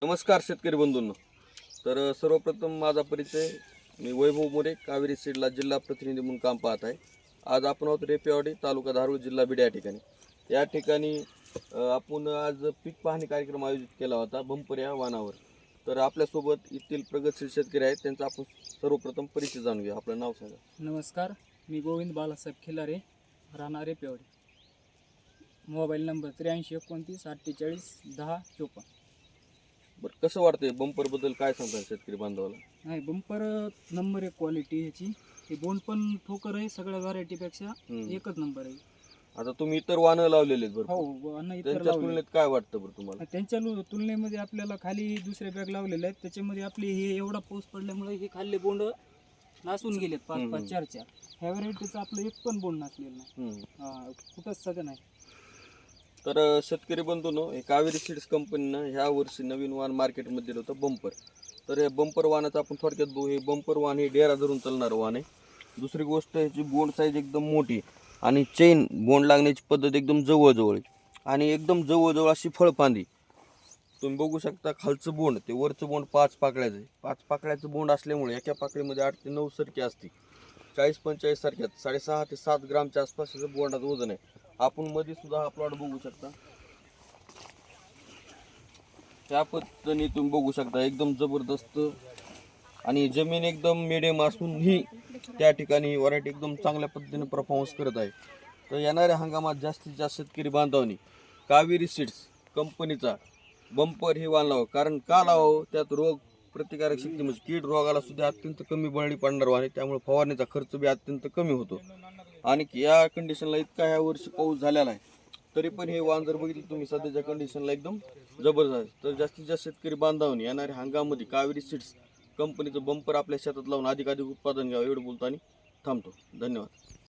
नमस्कार शेतकरी बंधूंनो. तर सर्वप्रथम माझा परिचय. मी वैभव मोरे, कावेरी सीडला जिल्हा प्रतिनिधी म्हणून काम पाहत आहे. आज आपण आहोत रेपेवाडी, तालुका धारूर, जिल्हा बीड या ठिकाणी. या ठिकाणी आपण आज पीक पाहणी कार्यक्रम आयोजित केला होता बंपर या वाहनावर. तर आपल्यासोबत येथील प्रगतशील शेतकरी आहेत, त्यांचा आपण सर्वप्रथम परिचय जाणून घेऊ. आपलं नाव सांगा. नमस्कार, मी गोविंद बालासाहेब खिलारे, राहणार रेपेवाडी. Mobile number 83 29 48 10 54. बरं, कसं वाटतंय बंपरबद्दल काय सांगता शेतकरी बांधवाला? नाही, बंपर नंबर 1 क्वालिटी ह्याची. हे बोंड पण ठोकर आहे, सगळ्या व्हरायटीपेक्षा एकच नंबर आहे. आता तुम्ही इतर वाहनं लावलेले आहेत बरं, हो, अन्न इतर त्यांच्या लावले. तुलनेत काय वाटतं बरं तुम्हाला? त्यांच्या तुलनेमध्ये आपल्याला खाली दुसरे बॅग लावलेले आहेत, त्याच्यामध्ये आपली हे एवढा पाऊस पडल्यामुळे हे खाल्ले बोंड नासून गेलेत 5-5 4-4. ह्या व्हरायटीचं आपलं एक पण बोंड नसलेलं नाही, कुठंच सगळं नाही. तर शेतकरी बंधूंनो, हे कावेरी सीड्स कंपनीनं ह्या वर्षी नवीन वाहन मार्केटमध्ये दिलं होतं बंपर. तर हे बंपर वाहनाचं आपण थोडक्यात बघू. हे बंपर वाहन हे डेरा धरून चालणारं वाहन आहे. दुसरी गोष्ट, ह्याची बोंड साईज एकदम मोठी आणि चेन बोंड लागण्याची पद्धत एकदम जवळजवळ आहे आणि एकदम जवळजवळ अशी फळफांदी तुम्ही बघू शकता. खालचं बोंड ते वरचं बोंड 5 पाकळ्याचं आहे. 5 पाकळ्याचं बोंड असल्यामुळे एका पाकळीमध्ये 8 ते 9 सरकी असते. 40-45 सारख्यात 6.5 ते 7 ग्रामच्या आसपास बोंडाचं वजन आहे. आपण मध्ये सुद्धा हा प्लॉट बघू शकता. त्या पद्धतीने तुम्ही बघू शकता, एकदम जबरदस्त आणि जमीन एकदम मिडियम असूनही त्या ठिकाणी व्हरायटी एकदम चांगल्या पद्धतीने परफॉर्मन्स करत आहे. तर येणाऱ्या हंगामात जास्तीत जास्त शेतकरी बांधवांनी कावेरी सीड्स कंपनीचा बंपर हे वाहन लावावं. कारण का लावावं, त्यात रोग प्रतिकारक शक्ती म्हणजे कीड रोगाला सुद्धा अत्यंत कमी बळी पडणार आहे. त्यामुळे फवारणीचा खर्च बी अत्यंत कमी होतो. आणि या कंडिशनला इतका ह्या वर्षी पाऊस झालेला आहे, तरी पण हे वाहन जर बघितलं तुम्ही सध्याच्या कंडिशनला एकदम जबरदस्त. तर जास्तीत जास्त शेतकरी बांधवांनी येणाऱ्या हंगामामध्ये कावेरी सीड्स कंपनीचं बंपर आपल्या शेतात लावून अधिकाधिक उत्पादन घ्यावं. एवढं बोलतो आणि थांबतो. धन्यवाद.